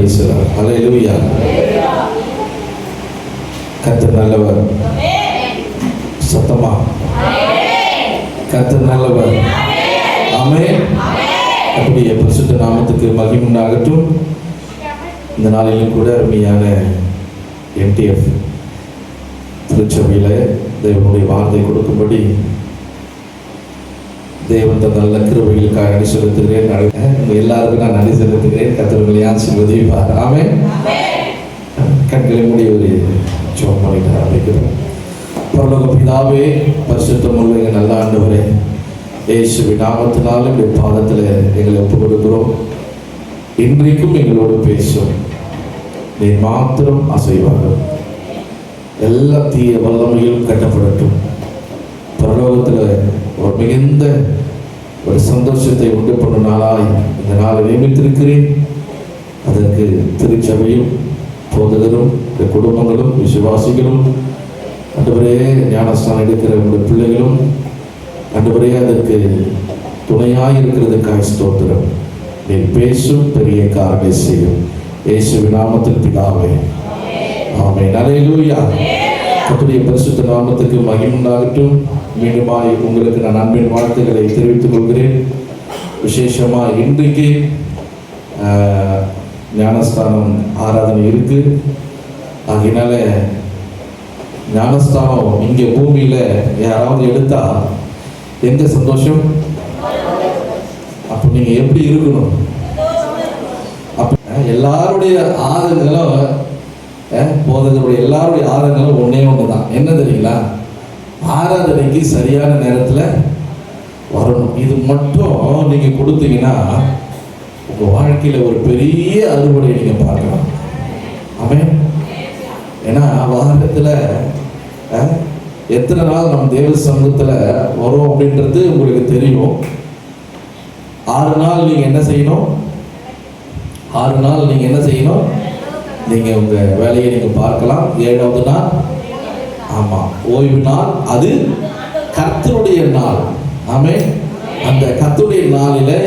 Praise the Lord. ஹல்லேலூயா. கர்த்தர் நல்லவர். சத்தமா கர்த்தர் நல்லவர். ஆமென். அப்படியே பரிசுத்த நாமத்துக்கு மகிமை உண்டாகட்டும். இந்த நாளிலும் கூட அருமையான எம்டிஎஃப் திருச்சபையில் தேவனுடைய வார்த்தை கொடுக்கும்படி தேவன் தந்த நல்ல கிருபைகளுக்காக நன்றி செலுத்துகிறேன். எல்லாருக்கும் நான் நன்றி செலுத்துகிறேன். கர்த்தர் ஆசீர்வதிப்பார். ஆமென். கண்களை மூடி ஒரு ஜெபம் பண்ணிட்டு ஆரம்பிக்கிறோம். பரலோக பிதாவே, பரிசுத்தமுள்ள எங்கள் நல்ல ஆண்டவரே, இயேசுவின் நாமத்தினாலும் இந்த பாதத்தில் எங்களை ஒப்புக் கொடுக்கிறோம். இன்றைக்கும் எங்களோடு பேசும். நீ மாத்திரம் அசைவாகும். எல்லா தீய வல்லமையிலும் கட்டப்படட்டும். பரலோகத்தில் ஒரு மிகுந்த ஒரு சந்தோஷத்தை உண்டு பண்ணும் நாளாய் இந்த நாளை நியமித்திருக்கிறேன். அதற்கு திருச்சபையும் போதகரும் குடும்பங்களும் விசுவாசிகளும் ஆண்டவரே ஞானஸ்தானம் எடுக்கிற உங்களுடைய பிள்ளைகளும் ஆண்டவரே அதற்கு துணையாக இருக்கிறதுக்காக ஸ்தோத்திரம். நீ பேசும் பெரிய காரணை செய்யும். இயேசுவின் நாமத்தில் பிதாவே, ஆமென். ஹல்லேலூயா. கர்த்தருடைய பரிசுத்த நாமத்துக்கு மகிமை உண்டாகட்டும். மீண்டுமாய் உங்களுக்கு நான் அன்பின் வாழ்த்துக்களை தெரிவித்துக் கொள்கிறேன். விசேஷமாக இன்றைக்கு ஞானஸ்தானம் ஆராதனை இருக்கு. அதனால ஞானஸ்தானம் இங்கே பூமியில் யாராவது எடுத்தா எந்த சந்தோஷம்? அப்போ நீங்கள் எப்படி இருக்கணும்? அப்போ எல்லாருடைய ஆதங்களும் போதகருடைய எல்லாருடைய ஆதங்களும் ஒன்றே ஒன்று தான். என்ன தெரியுங்களா? ஆராதனைக்கு சரியான நேரத்தில் வரணும். இது மட்டும் நீங்கள் கொடுத்தீங்கன்னா உங்கள் வாழ்க்கையில் ஒரு பெரிய அறுவடை நீங்கள் பார்க்கலாம். ஆமென். ஏன்னா வாரத்தில் எத்தனை நாள் நம்ம தேவ சமூகத்தில் வரும் அப்படின்றது உங்களுக்கு தெரியும். 6 நாள் நீங்கள் என்ன செய்யணும்? 6 நாள் நீங்கள் என்ன செய்யணும்? நீங்கள் உங்கள் வேலையை நீங்கள் பார்க்கலாம். 7வது நாள், ஆமாம், ஓய்வு நாள். அது கர்த்தருடைய நாள். ஆமென். அந்த கர்த்தருடைய நாளில்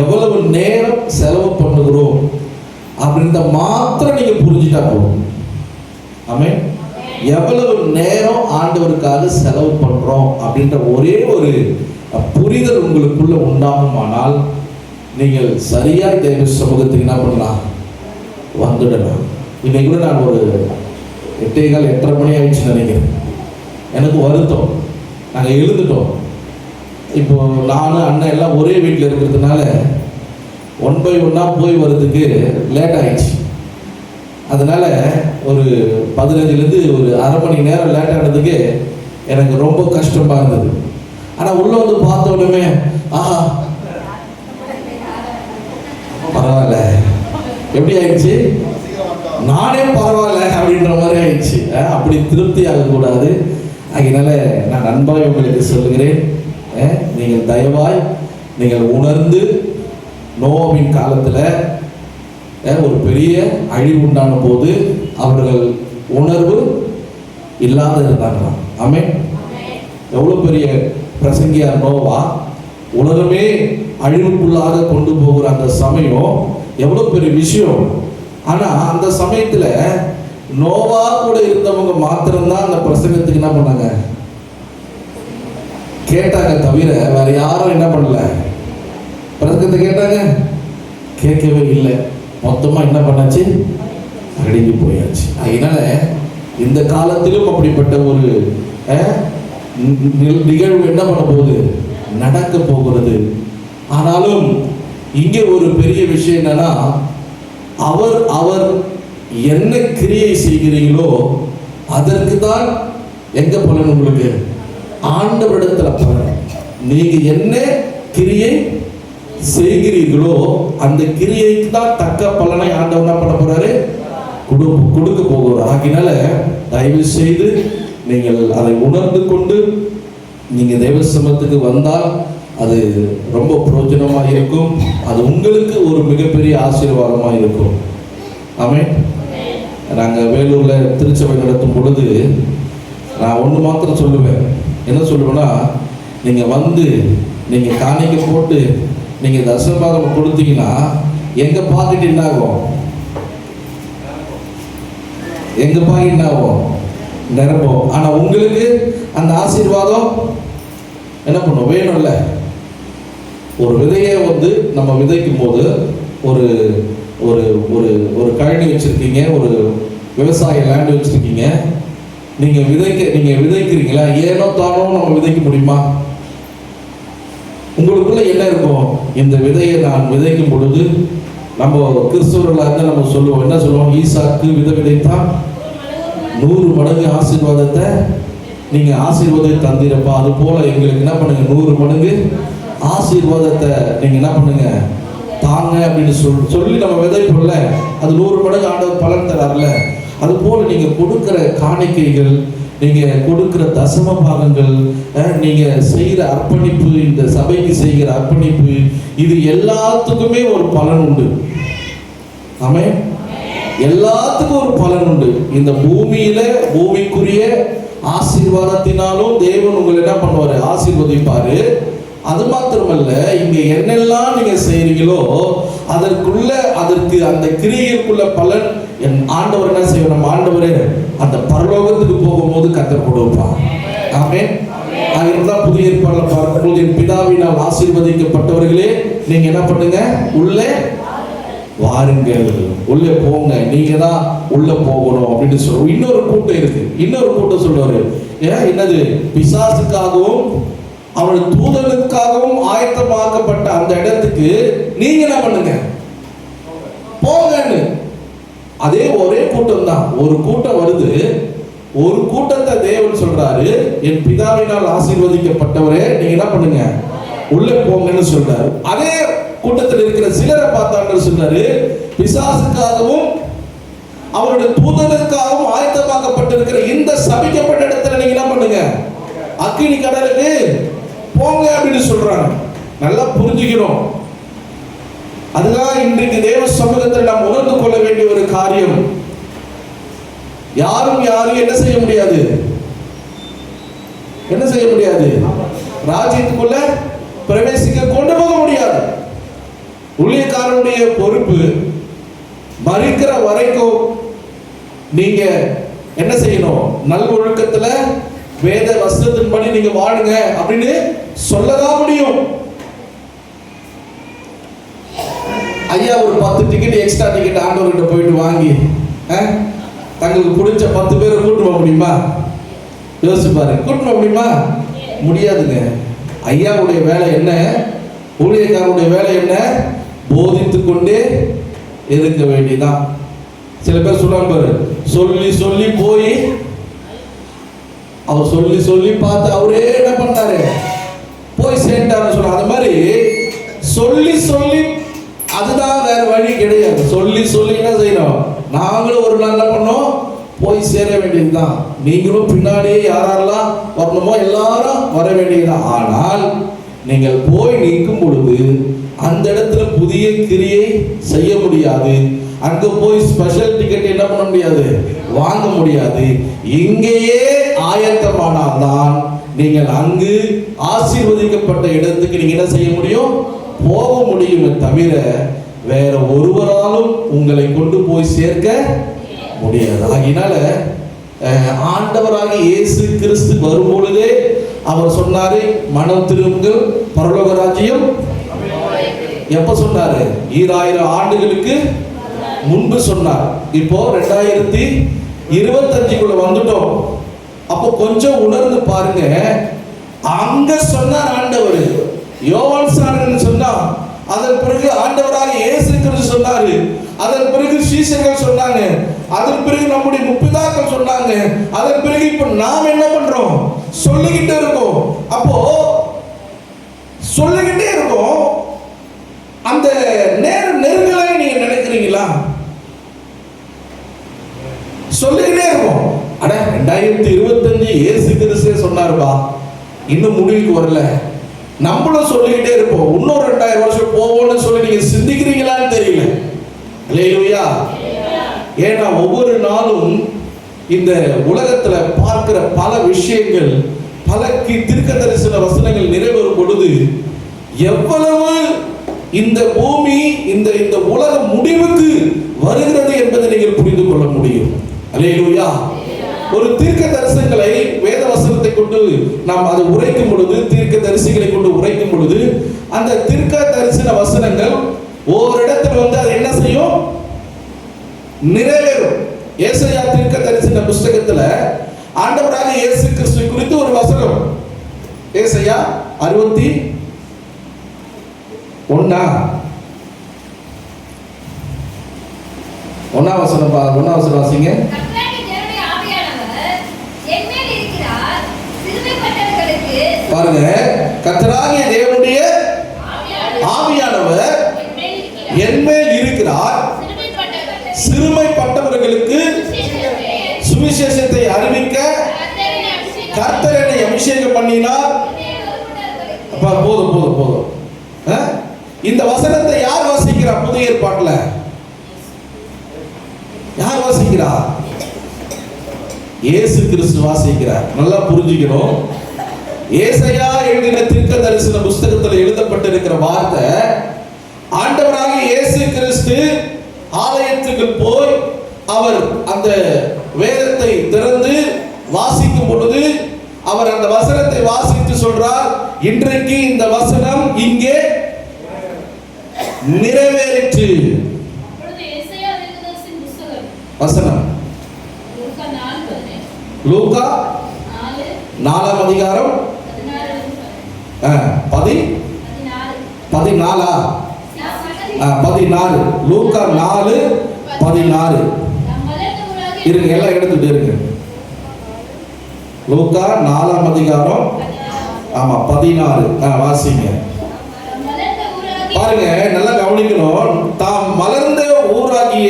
எவ்வளவு நேரம் செலவு பண்ணுகிறோம் அப்படின்றத மாத்திரம் நீங்கள் புரிஞ்சுட்டா போதும். ஆமென். எவ்வளவு நேரம் ஆண்டவருக்காக செலவு பண்ணுறோம் அப்படின்ற ஒரே ஒரு புரிதல் உங்களுக்குள்ள உண்டாகுமானால் நீங்கள் சரியாக தேவ சமூகத்துக்கு என்ன பண்ணலாம்? வந்துடலாம். இன்னைக்கு கூட நான் ஒரு 8:15 8:30 மணி ஆயிடுச்சுன்னு நினைக்கிறேன். எனக்கு வருத்தம். நாங்கள் எழுந்துட்டோம். இப்போ நானும் அண்ணன் எல்லாம் ஒரே வீட்டில் இருக்கிறதுனால 1 by 1 போய் வர்றதுக்கு லேட் ஆயிடுச்சு. அதனால ஒரு 15லேருந்து ஒரு அரை மணி நேரம் லேட் ஆனதுக்கு எனக்கு ரொம்ப கஷ்டமா இருந்தது. ஆனால் உள்ள வந்து பார்த்த உடனே ஆஹா பரவாயில்ல, எப்படி ஆயிடுச்சு, நானே பரவாயில்ல அப்படின்ற மாதிரி ஆயிடுச்சு. அப்படி திருப்தி ஆகக்கூடாது. அதனால நான் அன்பாய் உங்களுக்கு சொல்லுகிறேன், நீங்கள் தயவாய் நீங்கள் உணர்ந்து நோவாவின் காலத்தில் ஒரு பெரிய அழிவு உண்டான போது அவர்கள் உணர்வு இல்லாத இருந்தாங்களாம். ஆமென். எவ்வளோ பெரிய பிரசங்கியார் நோவா. உலகமே அழிவுக்குள்ளாக கொண்டு போகிற அந்த சமயம் எவ்வளோ பெரிய விஷயம். ஆனால் அந்த சமயத்தில் நோவா கூட இருந்தவங்க மாத்திரம்தான் அந்த பிரசங்கத்துக்கு என்ன பண்ணாங்க? கேட்டாங்க. தவிர வேற யாரும் என்ன பண்ணல? பிரசங்கத்தை கேட்டாங்க? கேட்கவே இல்லை. மொத்தமாக என்ன பண்ணாச்சு? அடங்கி போயாச்சு. அதனால இந்த காலத்திலும் அப்படிப்பட்ட ஒரு நிகழ்வு என்ன பண்ண போகுது? நடக்க போகிறது. ஆனாலும் இங்கே ஒரு பெரிய விஷயம் என்னன்னா, அவர் என்ன கிரியை செய்கிறீங்களோ அதற்கு தான் எங்க பலன் உங்களுக்கு? ஆண்டவரிடத்துல பலன். நீங்க என்ன கிரியை செய்கிறீர்களோ அந்த கிரியைக்கு தான் தக்க பலனை ஆண்டவர் என்ன பண்ண போறாரு? கொடுக்க போகிறார். ஆகினால தயவு செய்து நீங்கள் அதை உணர்ந்து கொண்டு நீங்க தேவ சமூகத்துக்கு வந்தால் அது ரொம்ப பிரயோஜனமாக இருக்கும். அது உங்களுக்கு ஒரு மிகப்பெரிய ஆசீர்வாதமாக இருக்கும். ஆமென். நாங்கள் வேலூரில் திருச்சபை நடத்தும் பொழுது நான் ஒன்று மாத்திரம் சொல்லுவேன். என்ன சொல்லுவேன்னா, நீங்கள் வந்து நீங்கள் காணிக்கை போட்டு நீங்கள் தசமபாகம் கொடுத்தீங்கன்னா எங்கள் பாக்கெட் என்ன ஆகும்? எங்க பாக்கெட் என்ன ஆகும்? நிரம்பும். ஆனா உங்களுக்கு அந்த ஆசீர்வாதம் என்ன பண்ணும்? வேணும்ல. ஒரு விதையை நம்ம விதைக்கும் போது ஒரு ஒரு ஒரு ஒரு கழனி வச்சிருக்கீங்க, ஒரு விவசாய லேண்ட் வச்சிருக்கீங்க. நீங்க விதைக்கிறீங்களா? ஏனோ தானோ நம்ம விதைக்க முடியுமா? உங்களுக்குள்ள என்ன இருக்கும்? இந்த விதையை நான் விதைக்கும் பொழுது, நம்ம கிறிஸ்தவர்களாக இருந்தால் நம்ம சொல்லுவோம், என்ன சொல்லுவோம்? ஈசாக்கு விதைத்தான் 100 மடங்கு ஆசீர்வாதத்தை நீங்க ஆசீர்வாதத்தை தந்திரப்பா. அது போல எங்களுக்கு என்ன பண்ணுங்க? 100 மடங்கு ஆசீர்வாதத்தை நீங்க என்ன பண்ணுங்க? தாங்க அப்படின்னு சொல்லி நம்ம விதைப்போம்ல, அது 100 மடங்கு ஆண்டவர் பலன் தரார்ல. அது போல நீங்க கொடுக்கிற காணிக்கைகள், நீங்க கொடுக்கிற தசம பாகங்கள், நீங்க செய்கிற அர்ப்பணிப்பு, இந்த சபைக்கு செய்கிற அர்ப்பணிப்பு, இது எல்லாத்துக்குமே ஒரு பலன் உண்டு. ஆமென். எல்லாத்துக்கும் ஒரு பலன் உண்டு. இந்த பூமியில பூமிக்குரிய ஆசீர்வாதத்தினாலும் தேவன் உங்களை என்ன பண்ணுவாரு? ஆசீர்வதிப்பாரு. அது மாத்திரமல்ல, இங்க என்னெல்லாம் நீங்க செய்றீங்களோ அதற்கு அந்த கிரியைக்குள்ள பலன் என் ஆண்டவர் என்ன செய்வார்? நம்ம ஆண்டவரே அந்த பரலோகத்துக்கு போகும்போது கர்த்தர் கொடுப்பார். ஆமென். அதனால புதிய ஏற்பாடுல பார்க்கும்போது, என் பிதாவினால் ஆசீர்வதிக்கப்பட்டவர்களே நீங்க என்ன பண்ணுங்க? உள்ளே வாருங்கள், உள்ளே போங்க, நீங்க தான் உள்ள போகணும் அப்படின்னு சொல்றோம். இன்னொரு கூட்டம் இருக்கு. இன்னொரு கூட்டம் சொல்றாரு, என்னது? பிசாசுக்காகவும் அவருடைய தூதனுக்காகவும் ஆயத்தமாக்கப்பட்ட அந்த இடத்துக்கு நீங்க என்ன பண்ணுங்க? போங்கன்னு. அதே ஒரே கூட்டம் தான். ஒரு கூட்டம் வருது. ஒரு கூட்டத்தை தேவன் சொல்றாரு, என் பிதாவினால் ஆசீர்வதிக்கப்பட்டவரே நீங்க என்ன பண்ணுங்க? உள்ள போங்கன்னு சொல்றாரு. அதே கூட்டத்தில் இருக்கிற சிலரை பார்த்தாங்க சொல்றாரு, பிசாசுக்காகவும் அவருடைய தூதனுக்காகவும் ஆயத்தமாக்கப்பட்டிருக்கிற இந்த சபிக்கப்பட்ட இடத்துல நீங்க என்ன பண்ணுங்க? அக்கினி கடலுக்கு போங்க அப்படின்னு சொல்றாங்க. நல்லா புரிஞ்சுக்கணும். அதுதான் இன்றைக்கு தேவ சமூகத்தில் நாம் உணர்ந்து கொள்ள வேண்டிய ஒரு காரியம். யாரும் என்ன செய்ய முடியாது? என்ன செய்ய முடியாது? ராஜ்யத்துக்குள்ள பிரவேசிக்க கொண்டு போக முடியாது. ஊழியக்காரனுடைய பொறுப்பு மரிக்கிற வரைக்கும் நீங்க என்ன செய்யணும்? நல் ஒழுக்கத்துல வேத வஸ்திரத்தின்படி நீங்க வாழுங்க அப்படின்னு சொல்லதான் முடியும். ஐயா ஒரு 10 டிக்கெட் எக்ஸ்ட்ரா டிக்கெட் ஆண்டவர்கிட்ட போயிட்டு வாங்கி தங்களுக்கு பிடிச்ச 10 பேரை கூட்டு போக முடியுமா? யோசிச்சு பாருங்க. கூட்டு போக முடியுமா? முடியாதுங்க. ஐயாவுடைய வேலை என்ன? ஊழியக்காரனுடைய வேலை என்ன? போதித்து கொண்டே இருக்க வேண்டியதான். சில பேர் சொல்றாங்க பாரு, சொல்லி சொல்லி போய் அவர் சொல்லி பார்த்து அவரே என்ன பண்ணாரு? போய் சேர்ந்தாருன்னு சொல்ற. அது மாதிரி சொல்லி அதுதான், வேற வழி கிடையாது. சொல்லி என்ன செய்யணும்? நாங்களும் ஒரு நல்ல பண்ணோம், போய் சேர வேண்டியதுதான். நீங்களும் பின்னாடியே யாரெல்லாம் வரணுமோ எல்லாரும் வர வேண்டியதுதான். ஆனால் நீங்கள் போய் நிற்கும் பொழுது அந்த இடத்துல புதிய கிரியை செய்ய முடியாது. அங்க போய் ஸ்பெஷல் டிக்கெட் என்ன பண்ண முடியாது? வாங்க முடியாது. இங்கேயே ஆயத்தமானால்தான் நீங்கள் அங்கு ஆசீர்வதிக்கப்பட்ட இடத்துக்கு நீங்க என்ன செய்ய முடியும்? போக முடியுமே தவிர வேற ஒருவராலும் உங்களை கொண்டு போய் சேர்க்க முடியாது. அதனால ஆண்டவராக இயேசு கிறிஸ்து வரும் பொழுதே அவர் சொன்னாரு, மனம் திரும்புங்கள், பரலோக ராஜ்யம். எப்ப சொன்னாரு? 2000 ஆண்டுகளுக்கு முன்பு சொன்னார். இப்போ 2025 வந்துட்டோம். அப்போ கொஞ்சம் உணர்ந்து பாருங்க. அங்க சொன்னார் ஆண்டவர், யோவான் ஸ்நானகன் சொன்னார். அதன் பிறகு ஆண்டவராக இயேசு கிறிஸ்து சொன்னாரு. அதன் பிறகு சீஷர்கள் சொன்னாங்க. அதன் பிறகு நம்முடைய முப்பிதாக்கள் சொன்னாங்க. அதன் பிறகு இப்ப நாம் என்ன பண்றோம்? சொல்லிக்கிட்டே இருக்கோம். அப்போ சொல்லிக்கிட்டே இருக்கோம். அந்த நேரம் நெருங்கலை நீங்க நினைக்கிறீங்களா? சொல்லிக்கிட்டே இருக்கோம். அட 2025 இயேசு கிறிஸ்து சொன்னாருப்பா, இன்னும் முடிவுக்கு வரல. நம்மளும் சொல்லிக்கிட்டே இருப்போம். இன்னும் 2000 வருஷம் போவோம்னு சொல்லி நீங்க சிந்திக்கிறீங்களான்னு தெரியல. அல்லேலூயா. ஏன்னா ஒவ்வொரு நாளும் இந்த உலகத்துல பார்க்கிற பல விஷயங்கள், பல தீர்க்கதரிசன வசனங்கள் நிறைவேறும் பொழுது எவ்வளவு இந்த பூமி இந்த உலக முடிவுக்கு வருகிறது என்பதை நீங்கள் புரிந்து கொள்ள முடியும். அல்லேலூயா. ஒரு தீர்க்க தரிசனங்களை வேத வசனத்தை கொண்டு நாம் அதை உரைக்கும் பொழுது, தீர்க்க தரிசிகளை கொண்டு உரைக்கும் பொழுது, அந்த தீர்க்க தரிசன வசனங்கள் ஒவ்வொரு இடத்துல அது என்ன செய்யும்? நிறைவேறும். ஏசாயா தீர்க்க தரிசன புஸ்தகத்துல ஆண்டவராக இயேசு கிறிஸ்து குறித்து ஒரு வசனம், ஏசாயா 61 வசனம் வாசிங்க. பாருங்க, கர்த்தராகிய தேவனுடைய ஆவியானவர் என்மேல் இருக்கிறார், சிறுமைப்பட்டவர்களுக்கு சுவிசேஷத்தை அறிவிக்க கர்த்தர் என்னை அபிஷேகம் பண்ணினார். போதும். இந்த வசனத்தை யார் வாசிக்கிறார்? புதிய ஏற்பாட்டுல யார் வாசிக்கிறார்? இயேசு கிறிஸ்து வாசிக்கிறார். நல்லா புரிஞ்சுக்கணும். ஏசாயா எழுதின தீர்க்க தரிசன புஸ்தகத்தில் எழுதப்பட்டிருக்கிற வார்த்தை, ஆண்டவராக இயேசு கிறிஸ்து ஆலயத்துக்கு போய் அவர் அந்த வேதத்தை திறந்து வாசிக்கும் பொழுது அவர் அந்த வசனத்தை வாசித்து சொல்றார், இன்றைக்கு இந்த வசனம் இங்கே நிறைவேறிற்று. வசனம் லூக்கா 4 அதிகாரம் 14 லூக்கா 4:16 இருங்க, எல்லாம் எடுத்துட்டு இருக்கு. லூக்கா 4 அதிகாரம் 16 வாசிங்க. பாருங்க, நல்லா கவனிக்கணும். தாம் மலர்ந்த ஊராகிய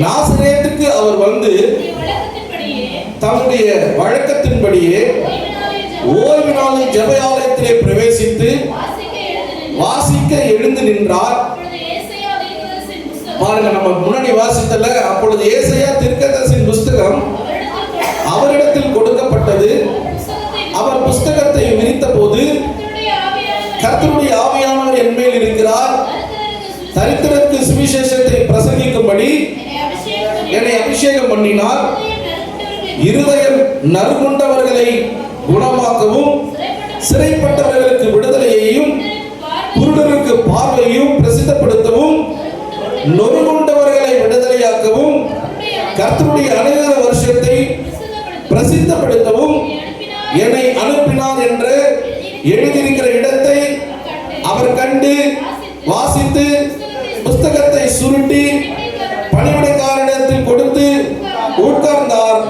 நாசரேத்துக்கு அவர் வந்து தம்முடைய வழக்கத்தின்படியே ஓய்வு நாளில் ஜெப ஆலயத்திலே பிரவேசித்து வாசிக்க எழுந்து நின்றார். பாருங்க, நம்ம முன்னாடி வாசித்தல, அப்பொழுது ஏசாயா தீர்க்கதரிசியின் புஸ்தகம் அவரிடத்தில் கொடுக்கப்பட்டது. அவர் புஸ்தகத்தை விரித்த போது, கர்த்தருடைய ஆவியானவர் என்மேல் இருக்கிறார், தரித்திரருக்கு சுவிசேஷத்தை பிரசங்கிக்கும்படி என்னை அபிஷேகம் பண்ணினார், இருதயம் நறுங்குண்டவர்களை குணமாக்கவும், சிறைப்பட்டவர்களுக்கு விடுதலையையும், குருடருக்கு பார்வையையும் பிரசித்தப்படுத்தவும், நொறுங்குண்டவர்களை விடுதலையாக்கவும், கர்த்தருடைய அநேக வருஷத்தை பிரசித்தப்படுத்தவும் என்னை அனுப்பினார் என்று எழுதியிருக்கிற இடத்தை அவர் கண்டு வாசித்து புஸ்தகத்தை சுருட்டி பணிவிடைக்காரனிடத்தில் கொடுத்து உட்கார்ந்தார்.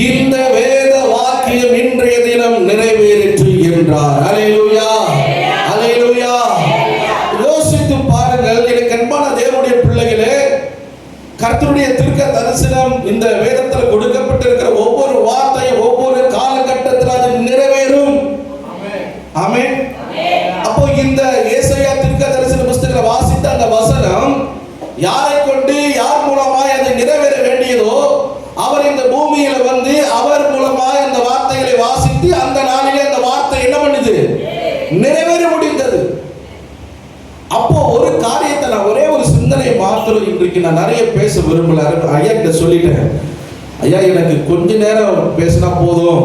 இந்த வேத வாக்கியம் இன்றைய தினம் நிறைவேறிற்று என்றார். அல்லேலூயா, அல்லேலூயா. யோசித்து பாருங்கள், எனக்கு அன்பான தேவனுடைய பிள்ளைகளே, கர்த்தருடைய தீர்க்க தரிசனம் இந்த வேதத்தில் கொடுக்கப்பட்டிருக்கிற ஒவ்வொரு வார்த்தையும் ஒவ்வொரு காலகட்டத்தில் அது நிறைவேறும். ஆமென். அப்போ இந்த ஏசாயா தீர்க்க தரிசன புஸ்தகத்தை வாசித்த அந்த வசனம் யாரை கொண்டு, யார் மூலமாய் அது நிறைவேற வேண்டியதோ அவர் இந்த பூமியில வந்து அவர் மூலமாய் அந்த வார்த்தைகளை வாசித்து அந்த நாளிலே அந்த வார்த்தை என்ன பண்ணுது? நிறைவேற முடிந்தது. அப்போ ஒரு காரியத்தை நான் ஒரே ஒரு சிந்தனை மாத்திரம் இன்றைக்கு நான் நிறைய பேச விரும்பல. ஐயா கிட்ட சொல்லிட்டேன், ஐயா எனக்கு கொஞ்ச நேரம் பேசினா போதும்,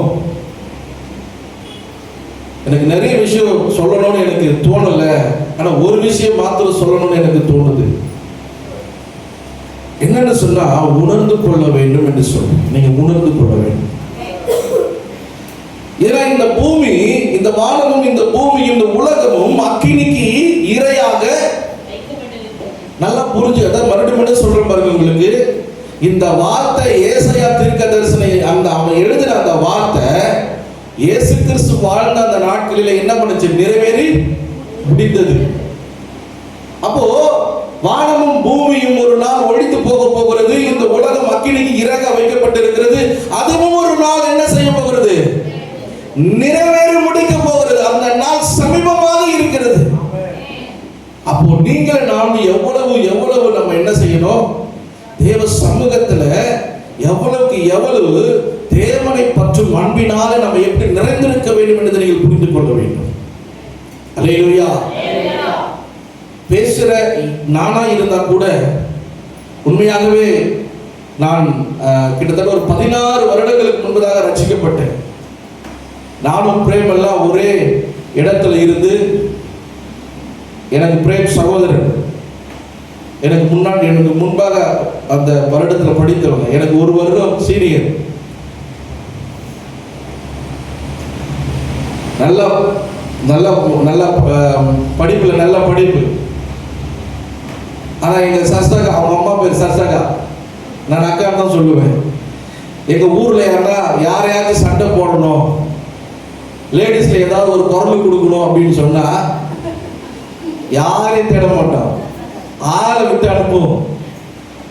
எனக்கு நிறைய விஷயம் சொல்லணும்னு எனக்கு தோணல, ஆனா ஒரு விஷயம் மாத்திரம் சொல்லணும்னு எனக்கு தோணுது. என்னன்னு சொன்னா, உணர்ந்து கொள்ள வேண்டும் என்று சொல்றேன். நீங்க உணர்ந்து கொள்ள வேண்டும். ஏன்னா இந்த பூமி, இந்த வானமும் இந்த பூமியும் இந்த உலகமும் அக்கினிக்கு இரையாக, நல்லா புரிஞ்சு, அதான் மறுபடியும் சொல்றேன் பாருங்க உங்களுக்கு. இந்த வார்த்தை ஏசாயா தீர்க்கதரிசனை அந்த அவன் எழுதின அந்த வார்த்தை இயேசு கிறிஸ்து வாழ்ந்த அந்த நாட்களில் என்ன பண்ணுச்சு? நிறைவேறி முடிந்தது. அப்போ வானமும் பூமியும் ஒரு நாள் ஒழித்து போக போகிறது. இந்த உலகம் அக்கினிக்கு இறக வைக்கப்பட்டிருக்கிறது. அதுவும் ஒரு நாள் என்ன செய்ய போகிறது? நிறைவேறி முடிக்க போகிறது. அந்த நாள் சமீபமாக இருக்கிறது. அப்போ நீங்கள் நாம் எவ்வளவு நம்ம என்ன செய்யணும்? தேவ சமூகத்துல எவ்வளவுக்கு எவ்வளவு தேவனை பற்றும் அன்பினாலே நம்ம எப்படி நிறைந்திருக்க வேண்டும் என்று நீங்கள் புரிந்து கொள்ள வேண்டும். அல்லேலூயா. பேசுற நானா இருந்தா கூட உண்மையாகவே நான் கிட்டத்தட்ட ஒரு 16 வருடங்களுக்கு முன்பதாக ரட்சிக்கப்பட்டேன். நானும் பிரேம் எல்லாம் ஒரே இடத்துல இருந்து, எனக்கு பிரேம் சகோதரன், எனக்கு முன்பாக அந்த வருடத்தில் படித்தவங்க, எனக்கு ஒரு வருடம் சீனியர். நல்ல படிப்புல நல்ல படிப்பு. ஆனா எங்க சர்சகா, அவங்க அம்மா பேர் சர்சகா, நான் அக்கா தான் சொல்லுவேன். எங்க ஊர்ல யாரையாச்சும் சண்டை போடணும், லேடிஸ்ல ஏதாவது ஒரு குரல் கொடுக்கணும் அப்படின்னு சொன்னா யாரையும் தேட மாட்டோம், ஆளை விட்டு அனுப்புவோம்.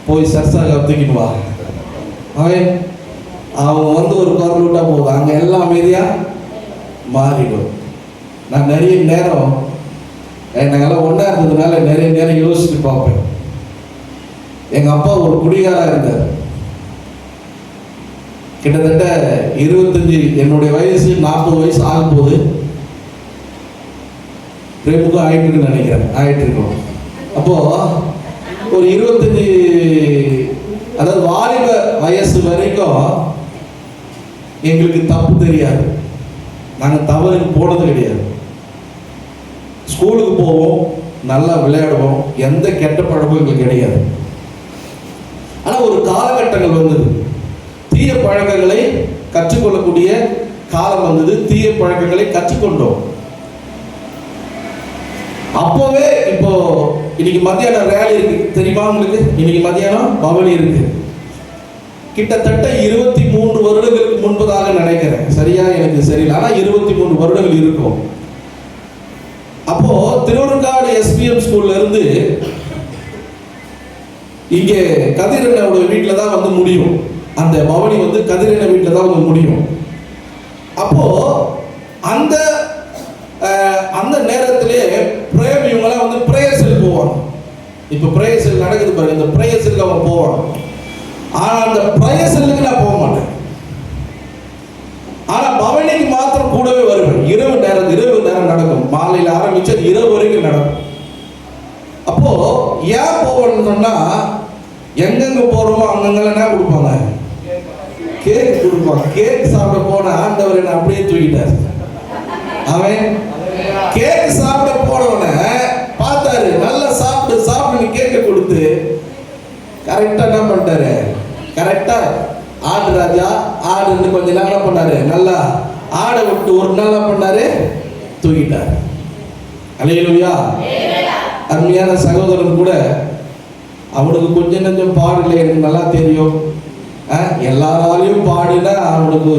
போய் சர்சகா தூக்கிட்டு வா, அவங்க வந்து ஒரு குரல் விட்டா போதும், அங்க எல்லாம் அமைதியா மாறிடும். நான் நிறைய நேரம் நாங்கெல்லாம் ஒன்றா இருந்ததுனால நிறைய நேரம் யோசிச்சு பார்ப்பேன். எங்கள் அப்பா ஒரு குடிகாராக இருந்தார். கிட்டத்தட்ட 25, என்னுடைய வயசு 40 வயசு ஆகும்போது, பிரேமுக்கும் ஆயிட்டுருக்குன்னு நினைக்கிறேன், ஆயிட்டுருக்கோம். அப்போது ஒரு 25, அதாவது வாலிப வயசு வரைக்கும் எங்களுக்கு தப்பு தெரியாது, நாங்கள் தவறுக்கு போனது கிடையாது. ஸ்கூலுக்கு போவோம், நல்லா விளையாடுவோம், எந்த கெட்ட பழக்கமும் எங்களுக்கு கிடையாது. ஆனால் ஒரு காலகட்டங்கள் வந்தது, தீய பழக்கங்களை கற்றுக்கொள்ளக்கூடிய காலம் வந்தது. தீய பழக்கங்களை கற்றுக்கொண்டோம். அப்போவே இப்போ இன்னைக்கு மத்தியானம் ரேலி இருக்கு தெரியுமா உங்களுக்கு? இன்னைக்கு மத்தியானம் பவனி இருக்கு. கிட்டத்தட்ட 23 வருடங்களுக்கு முன்பதாக நினைக்கிறேன், சரியா எனக்கு சரியில்லை, ஆனால் 23 வருடங்கள் இருக்கும். அப்போ திருவருங்காடு SPM ஸ்கூல்ல இருந்து இங்கே கதிரண்ணோட வீட்டில் தான் வந்து முடியும். அந்த பவனி வந்து கதிரண்ண வீட்டில் தான் வந்து முடியும். அப்போ அந்த நேரத்திலே பிரேம் இவங்கெல்லாம் வந்து பிரேயர் செல் போவாங்க. இப்போ பிரேயர் செல் நடக்குது பாருங்க, இந்த பிரேயர் செல்லுக்கு அவங்க போவாங்க. ஆனால் அந்த பிரேயர் செல்லுக்கு நான் போக மாட்டேன். ஆனால் பவனிக்கு மாத்திரம் கூடவே வருவேன். இரவு நேரம் நடக்கும், மாலையில் ஆரம்பிச்சு இரவு வரைக்கும் நடக்கும். அப்போ ஏன் போகணும்னு சொன்னா, எங்கெங்க போறோமோ அங்கங்கெல்லாம் என்ன கொடுப்பாங்க? கேக் கொடுப்பாங்க. கேக் சாப்பிட போன ஆண்டவர் என்ன அப்படியே தூக்கிட்டார். அவன் கேக் சாப்பிட போனவன பார்த்தாரு, நல்லா சாப்பிட்டு கேக்க கொடுத்து கரெக்டா என்ன பண்ணிட்டாரு, கரெக்டா ஆடு ராஜா ஆடுன்னு கொஞ்ச நாள் என்ன பண்ணாரு, நல்லா ஆடை விட்டு ஒரு நாள் என்ன பண்ணாரு, தூக்கிட்டார். அல்லேலூயா. அருமையான சகோதரன் கூட, அவனுக்கு கொஞ்சம் நஞ்சம் பாடல, எனக்கு நல்லா தெரியும். எல்லாராலையும் பாடினா அவனுக்கு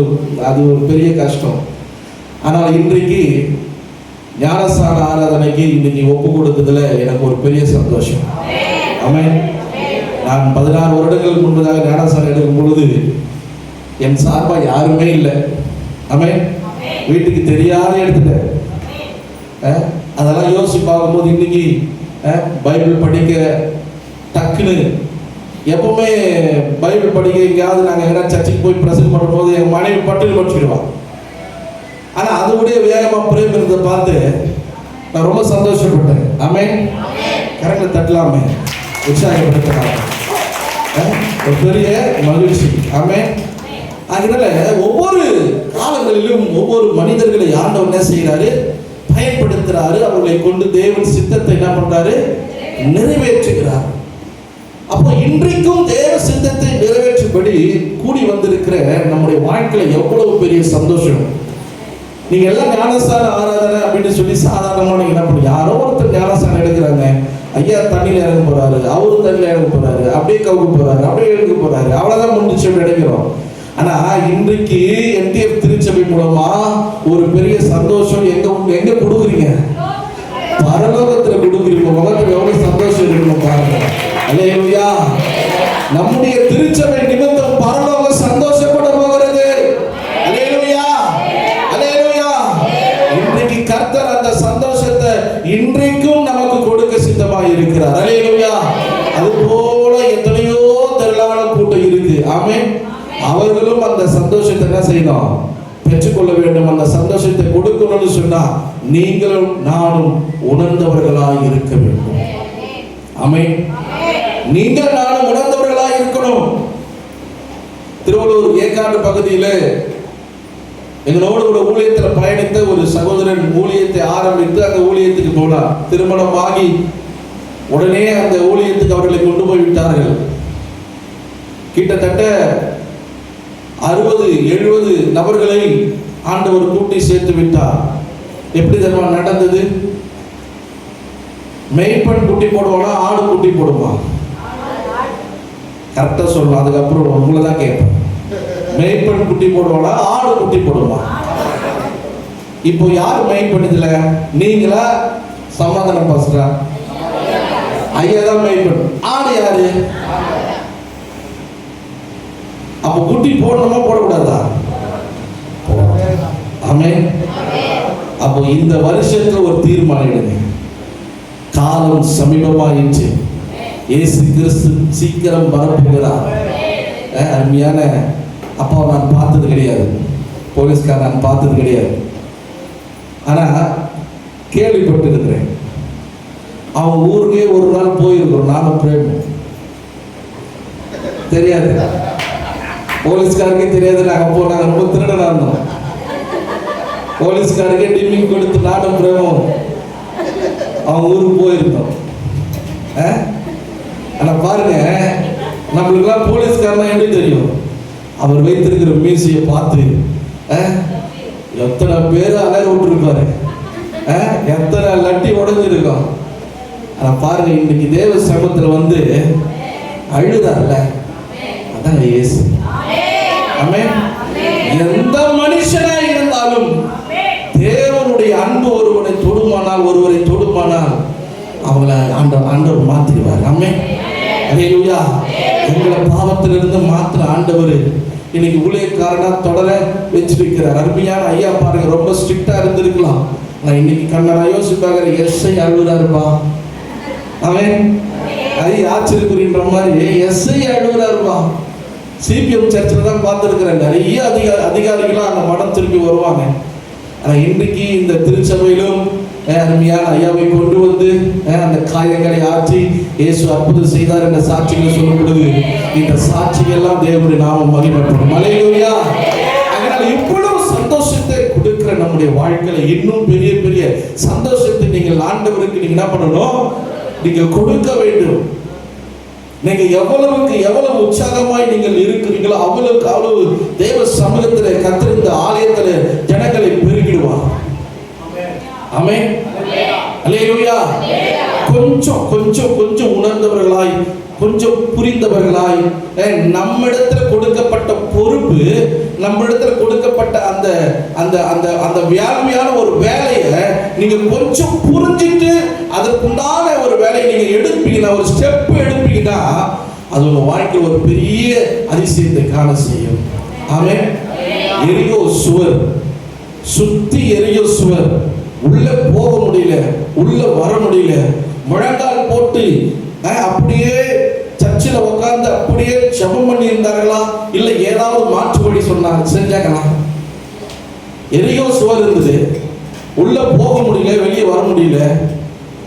அது ஒரு பெரிய கஷ்டம். ஆனால் இன்றைக்கு ஞானஸ்தான ஆராதனைக்கு இன்னைக்கு ஒப்பு கொடுத்ததுல எனக்கு ஒரு பெரிய சந்தோஷம். ஆமென். நான் 16 வருடங்களுக்கு முன்பதாக ஞானஸ்தானம் எடுக்கும் பொழுது என் சார்பா யாருமே இல்லை. ஆமென். வீட்டுக்கு தெரியாத எடுத்துட்டேன். அதெல்லாம் யோசிச்சு பார்க்கும்போது இன்னைக்கு பைபிள் படிக்க டக்குன்னு, எப்பவுமே பைபிள் படிக்க எங்கேயாவது நாங்கள் எங்கன்னா சர்ச்சுக்கு போய் பிரசங்கம் பண்ணும்போது என் மனைவி பட்டுன்னு படிச்சுடுவான். ஆனால் அது கூட வேகமாக பிரேம் இருந்ததை பார்த்து நான் ரொம்ப சந்தோஷப்பட்டேன். ஆமென். கரெக்டாக தட்டலாமே, உற்சாகப்படுத்தலாம், ஒரு பெரிய மகிழ்ச்சி. ஆமென். அதனால ஒவ்வொரு காலங்களிலும் ஒவ்வொரு மனிதர்களை ஆண்டவர் என்ன செய்கிறாரு, பயன்படுத்துறாரு. அவர்களை கொண்டு தேவன் சித்தத்தை என்ன பண்றாரு, நிறைவேற்றுகிறார். அப்போ இன்றைக்கும் தேவ சித்தத்தை நிறைவேற்றும்படி கூடி வந்திருக்கிற நம்முடைய வாழ்க்கையில எவ்வளவு பெரிய சந்தோஷம். நீங்க எல்லாம் ஞானஸ்தான ஆராதனை அப்படின்னு சொல்லி சாதாரணமா நீங்க என்ன பண்ணி, யாரோ ஒருத்தர் ஞானஸ்தானம் எடுக்கிறாங்க, ஐயா தண்ணியில இறங்க போறாரு, அவரு தண்ணியில இறங்க போறாரு, அப்படியே கவுக்க போறாரு, அப்படியே எழுக்க போறாரு, அவ்வளவுதான் முடிஞ்சு நினைக்கிறோம். ஆனா இன்றைக்கு NTF திருச்சபை மூலமா ஒரு பெரிய சந்தோஷம் எங்க கொடுக்குறீங்க, பரலோகத்துல கொடுக்குறீங்க. முகத்துல எவ்வளவு சந்தோஷம் இருக்கணும் பாருங்க. அல்லேலூயா. நம்முடைய திருச்சபை நிமித்தம் பரலோகம் சந்தோஷப்பட போகிறது. அல்லேலூயா, அல்லேலூயா. இன்றைக்கு கர்த்தர் அந்த சந்தோஷத்தை இன்றைக்கும் நமக்கு கொடுக்க சித்தமாக இருக்கிறார். அல்லேலூயா. அது போல எத்தனையோ திரளான கூட்டம் இருக்கு. ஆமென். அவர்களும் அந்த சந்தோஷத்தை என்ன செய்யணும்? பெற்றுக்கொள்ள வேண்டும். அந்த சந்தோஷத்தை கொடுக்கணும்னு சொன்னா நீங்களும் நானும் உணர்ந்தவர்களாய் இருக்க வேண்டும். ஆமென். நீங்கள் நானும் உணர்ந்தவர்களாய் இருக்கணும். திருவள்ளூர் ஏற்காடு பகுதியில் எங்களோடு கூட ஊழியத்தில் பயணித்த ஒரு சகோதரன் ஊழியத்தை ஆரம்பித்து அந்த ஊழியத்துக்கு போனார். திருமணம் ஆகி உடனே அந்த ஊழியத்துக்கு அவர்களை கொண்டு போய் விட்டார்கள். கிட்டத்தட்ட 60-70 நபர்களை ஆண்டவர் கூட்டி சேர்த்து விட்டார். எப்படி தெரியுமா நடந்தது? மெய்ப்பெண் குட்டி போடுவானா, ஆடு குட்டி போடுமா? கரெக்டா சொல்லலாம். அதுக்கப்புறம் உங்களை தான் கேட்பேன். மெய்ப்பெண் குட்டி போடுவானா, ஆடு குட்டி போடுமா? இப்போ யார் மெய்ப்பெண் இதுல? நீங்களா சமாதானம் பாஸ்டரா? ஐயா தான் மெய்ப்பெண். ஆடு யாரு? அப்ப குட்டி போடணுமா போடக்கூடாதா? ஆமென். அப்போ இந்த வருஷத்துல ஒரு தீர்மானம் எடுங்க. காலம் சமீபமாயிற்று. இயேசு கிறிஸ்து சீக்கிரம் வரப்போகிறார். அருமையான அப்பா நான் பார்த்தது கிடையாது, போலீஸ்கார நான் பார்த்தது கிடையாது, ஆனா கேள்விப்பட்டு இருக்கிறேன். அவன் ஊருக்கே ஒரு நாள் போயிருக்கிறோம். நானும் பிரேமம் தெரியாது, போலீஸ்காரருக்கே தெரியாது. நாங்கள் போனாங்க, ரொம்ப திருடனா இருந்தோம். போலீஸ்காரருக்கே டிம்மிங் கொடுத்து நானும் பிரேமம் அவன் ஊருக்கு போயிருந்தோம். ஆனா பாருங்க, நம்மளுக்கெல்லாம் போலீஸ்காரனா எப்படி தெரியும்? அவர் வைத்திருக்கிற மியூசியை பார்த்து எத்தனை பேர் அலற விட்டுருப்பாரு, எத்தனை லட்டி உடைஞ்சிருக்கோம். ஆனா பாருங்க, இன்னைக்கு தேவ சமூகத்துல வந்து அழுதார்ல, அதான் இயேசு. ஆமென். எந்த மனுஷனா இருந்தாலும் தேவனுடைய அன்பு ஒருவரை தொடுமானால் அவங்களை ஆண்டவர் மாத்திடுவார். ஆமென். அல்லேலூயா. எங்களை பாவத்திலிருந்து மாத்திர ஆண்டவர் இன்னைக்கு ஊழியக்காரனா தொடர வச்சிருக்கிறார். அருமையான ஐயா பாருங்க, ரொம்ப ஸ்ட்ரிக்டா இருந்திருக்கலாம். நான் இன்னைக்கு கண்ணனா யோசிப்பாங்க, எஸ்ஐ அழுகுறாருப்பா. அவன் அது ஆச்சரியக்குறின்ற மாதிரி எஸ்ஐ அழுகுறாருப்பா. சிபிஎம் சர்ச்சில் தான் பார்த்துருக்கிறேன், நிறைய அதிகாரிகளும் அந்த மடம் திரும்பி வருவாங்க. ஆனால் இன்றைக்கு இந்த திருச்சபையிலும் அருமையான ஐயாவை கொண்டு வந்து அந்த காயங்களை ஆற்றி இயேசு அற்புதம் செய்தார் என்ற சாட்சிகள் சொல்லும் பொழுது இந்த சாட்சிகள்லாம் தேவனுடைய நாமம் மகிமைப்படும். அல்லேலூயா. அதனால இவ்வளவு சந்தோஷத்தை கொடுக்கிற நம்முடைய வாழ்க்கையில இன்னும் பெரிய பெரிய சந்தோஷத்தை நீங்கள் ஆண்டவருக்கு நீங்க என்ன பண்ணணும்? நீங்க கொடுக்க வேண்டும். நீங்க எவ்வளவுக்கு எவ்வளவு உற்சாகமாய் நீங்கள் இருக்கிறீங்களோ அவ்வளவுக்கு அவ்வளவு தேவ சமூகத்திலே கர்த்தர் இந்த ஆலயத்திலே ஜனங்களை பெருகிடுவார். ஆமென். அல்லேலூயா. கொஞ்சம் கொஞ்சம் கொஞ்சம் உணர்ந்தவர்களாய், கொஞ்சம் புரிந்தவர்களாய், நம்மிடத்தில் கொடுக்கப்பட்ட பொறுப்பு, நம்மிடத்தில் கொடுக்கப்பட்ட அந்த அந்த அந்த அந்த வேலையான ஒரு வேலையை நீங்க கொஞ்சம் புரிஞ்சிட்டு அதற்குண்டான ஒரு வேலையை நீங்க எடுப்பீங்கன்னா, ஒரு ஸ்டெப் எடுப்பீங்கன்னா, அது உங்க வாழ்க்கையில் ஒரு பெரிய அதிசயத்தை காண செய்யும். ஆமென். எரிகோ சுவர், சுத்தி எரிகோ சுவர், உள்ள போக முடியல, உள்ள வர முடியல, முழங்கால் போட்டு அப்படியே சர்ச்சில் உட்கார்ந்து அப்படியே ஜெபம் பண்ணி இருந்தார்களா, இல்ல ஏதாவது மாற்று வழி சொன்னாங்க செஞ்சாங்களா? எரிகோ சுவர் இருந்தது, உள்ள போக முடியல, வெளியே வர முடியல.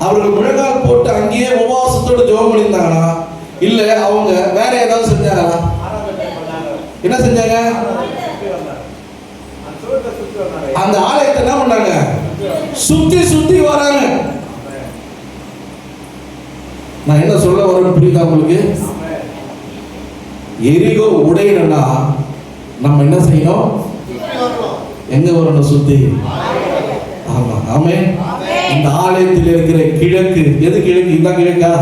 அவர்கள் முழங்கால் போட்டு அங்கேயே உபவாசத்தோடு ஜெபம் பண்ணியிருந்தாங்களா, இல்ல அவங்க வேற ஏதாவது செஞ்சாங்களா? என்ன செஞ்சாங்க? அந்த ஆலயத்தை என்ன பண்ணாங்க? சுத்தி சுத்தி வராங்க. நான் என்ன சொல்ல வரேன்னு புரியுதா உங்களுக்கு? எரிகோ உடையணும்னா நம்ம என்ன செய்யணும்? எங்க வரணும்? சுத்தி. ஆமா. ஆமென். இந்த ஆலயத்தில் இருக்கிற கிழக்கு, எது கிழக்கு? இந்த கிழக்கா?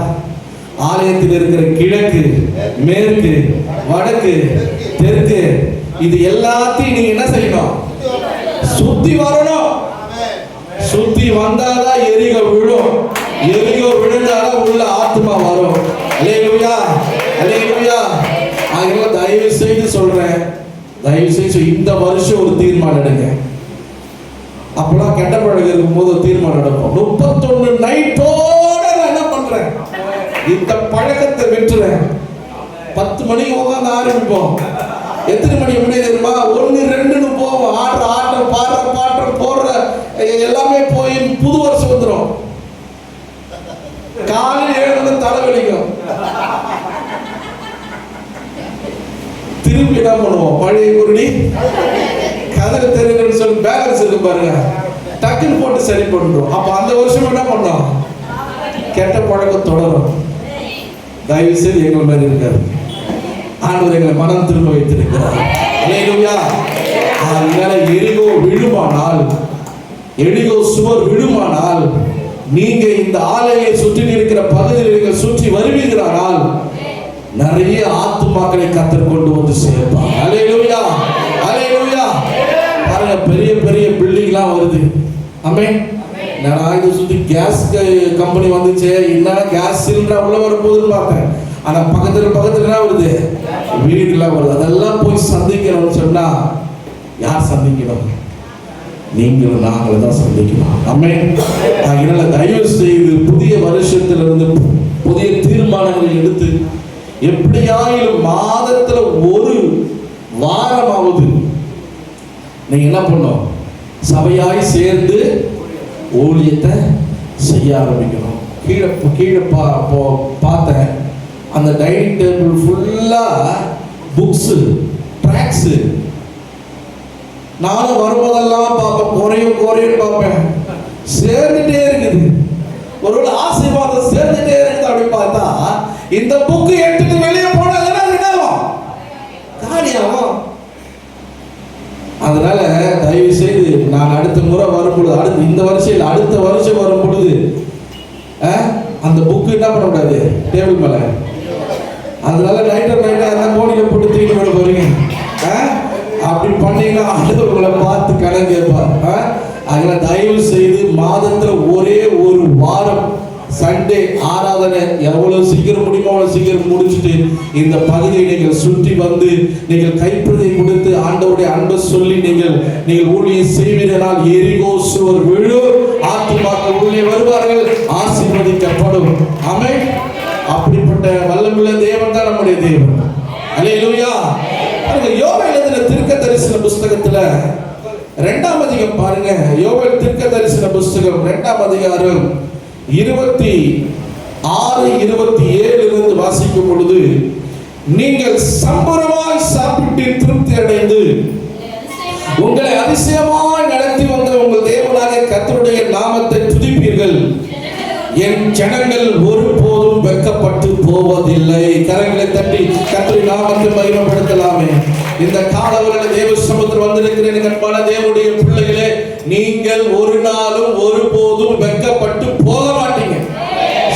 ஆலயத்தில் இருக்கிற கிழக்கு, மேற்கு, வடக்கு, தெற்கு, இது எல்லாத்தையும் நீங்க என்ன செய்யணும்? சுத்தி வரணும். சுத்தி வந்தாதான் எரிகோ விழும். எரிகோ விழுந்தாதான் உள்ள ஆத்மா வரும். அல்லேலூயா. அல்லேலூயா. அதனால தயவு செய்து சொல்றேன், தயவு செய்து இந்த வருஷம் ஒரு தீர்மானம் எடுங்க. அப்பெல்லாம் கெட்ட பழக்கம் இருக்கும்போது ஒரு தீர்மானம் எடுப்போம். 31 நைட்டோட நான் என்ன பண்றேன்? இந்த பழக்கத்தை விட்டுறேன். 10 மணிக்கு உட்காந்து ஆரம்பிப்போம். எத்தனை மணி முடிய தெரியுமா? 1, 2ன்னு போவோம். ஆடுற ஆட்டம், பாடுற பாட்டம், போடுற எல்லாமே போய் புது வருஷம் வந்துடும். காலையில் எழுந்து தலைவலிக்கும். திரும்பி என்ன பண்ணுவோம்? பழைய குருடி கதவை தெரியுதுன்னு சொல்லி பேலன்ஸ் இருக்கு பாருங்க, டக்குன்னு போட்டு சரி பண்ணுறோம். அப்போ அந்த வருஷம் என்ன பண்ணோம்? கெட்ட பழக்கம் தொடரும். தயவு செய்து எங்கள் மாதிரி இருக்காது. ஆண்டவர் எங்களை மனம் திரும்ப வைத்திருக்கிறார். அல்லேலூயா. அதனால எரிகோ விழுமானால், எரிகோ சுவர் விழுமானால், நீங்க இந்த ஆலயை சுற்றி இருக்கிற பகுதியில் நீங்கள் சுற்றி வருவீர்களானால் நிறைய ஆத்துமாக்களை கர்த்தர் கொண்டு வந்து சேர்ப்பார். அல்லேலூயா, அல்லேலூயா. பாருங்க, பெரிய பெரிய பில்டிங்லாம் வருது. ஆமென். நான் இதை சுற்றி கேஸ் கம்பெனி வந்துச்சு, என்ன கேஸ் சிலிண்டர் உள்ள வர போகுதுன்னு பார்த்தேன். ஆனால் பக்கத்தில் என்ன வருது? வீடுலாம் வருது. அதெல்லாம் போய் சந்திக்கணும்னு சொன்னா யார் சந்திக்கணும்? நீங்களும் நாங்களும் தான் சந்திக்கணும். ஆமென். அதனால தயவு செய்து புதிய வருஷத்திலிருந்து புதிய தீர்மானங்களை எடுத்து எப்படியாயிலும் மாதத்துல ஒரு வாரமாவது நீங்க என்ன பண்ணும்? சபையாய் சேர்ந்து ஊழியத்தை செய்ய ஆரம்பிக்கணும். கீழே பார்த்தேன், அந்த டைனிங் டேபிள் ஃபுல்லா புக்ஸ், ட்ராக்ஸ். நானும் வரும்போதெல்லாம் பார்ப்பேன், குறையும் பார்ப்பேன், சேர்ந்துட்டே இருக்குது. ஒருவேளை ஆசீர்வாதம் சேர்ந்துட்டே இருக்குது. அப்படி பார்த்தா இந்த புக்கு எடுத்துட்டு வெளியே போனதுன்னா காலியாகும். அதனால தயவு செய்து நான் அடுத்த முறை வரும்பொழுது, இந்த வருஷம் அடுத்த வருஷம் வரும் பொழுது அந்த புக்கு என்ன பண்ணக்கூடாது? டேபிள் மேல. அதனால நைட்டா கோணில போட்டு தூக்கி விட போறீங்க. அப்படி பண்ணீங்கன்னா ஆண்டவர் உங்களை பார்த்து கடன் கேட்பார். அதனால தயவு செய்து மாதத்துல ஒரே ஒரு வாரம் சண்டே ஆராதனை எவ்வளவு சீக்கிரம் முடியுமோ அவ்வளவு சீக்கிரம் முடிச்சுட்டு இந்த பகுதியை நீங்கள் சுற்றி வந்து நீங்கள் கைப்பிரதை கொடுத்து ஆண்டவருடைய அன்பை சொல்லி நீங்கள் ஊழியம் செய்வீர்களால் எரிகோ சுவர் விழும், ஆத்துமாக்கள் உள்ளே வருவார்கள், ஆசீர்வதிக்கப்படும். ஆமென். அப்படிப்பட்ட வல்லமுள்ள தேவன் தான் நம்முடைய தேவன். அல்லேலூயா. யோவேல் எழுதின தீர்க்கதரிசன புஸ்தகத்துல 2ஆம் அதிகாரம் பாருங்க. யோவேல் தீர்க்கதரிசன புஸ்தகம் 2ஆம் அதிகாரம் 26, 27 வாசிக்கும் பொழுது, நீங்கள் சம்பூர்ணமாய் சாப்பிட்டு திருப்தி அடைந்து உங்களை அதிசயமாய் நடத்தி வந்த உங்கள் தேவனாகிய கர்த்தருடைய நாமத்தை துதிப்பீர்கள். என் ஜனங்கள் ஒருபோதும் வெட்கப்பட்டு போவதில்லை. கரங்களை தட்டி கர்த்தருடைய நாமத்தை மகிமைப்படுத்தலாமே. இந்த காலவரையில தேவ சமூகத்தில் வந்திருக்கிற அன்பான தேவனுடைய பிள்ளைகளே, நீங்கள் ஒரு நாளும் ஒருபோதும் வெட்கப்பட்டு போக மாட்டீங்க.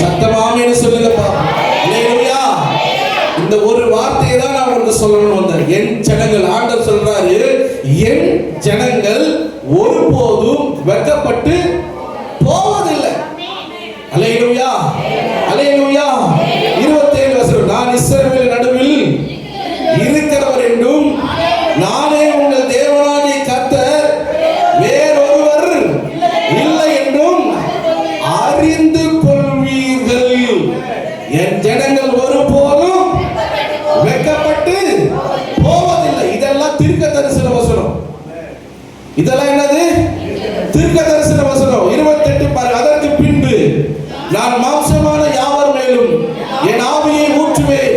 சத்தமாமே சொல்லுங்கப்பா. அல்லேலூயா. இந்த ஒரு வார்த்தையை தான் நான் உங்களுக்கு சொல்லணும் வந்தேன். என் ஜனங்கள், ஆண்டவர் சொல்றாரு, என் ஜனங்கள் ஒருபோதும் வெட்கப்பட்டு போவதில்லை. அல்லேலூயா, அல்லேலூயா. 27 வசனம், நான் இஸ்ரவேல் நடுவில் இருக்கிறவர் என்றும் நானே உங்கள் தேவனாகிய கர்த்தர், வேறொருவர் இல்லை என்றும் அறிந்து கொள்வீர்கள். என் ஜனங்கள் ஒருபோதும் வெட்கப்பட்டு போவதில்லை. இதெல்லாம் தீர்க்க தரிசன வசனம். இதெல்லாம் என்னது? தீர்க்க தரிசன வசனம். 28 பாரு. அதற்கு பின்பு நான் மாம்சமான யாவர் மேலும் என் ஆவியை ஊற்றுவேன்.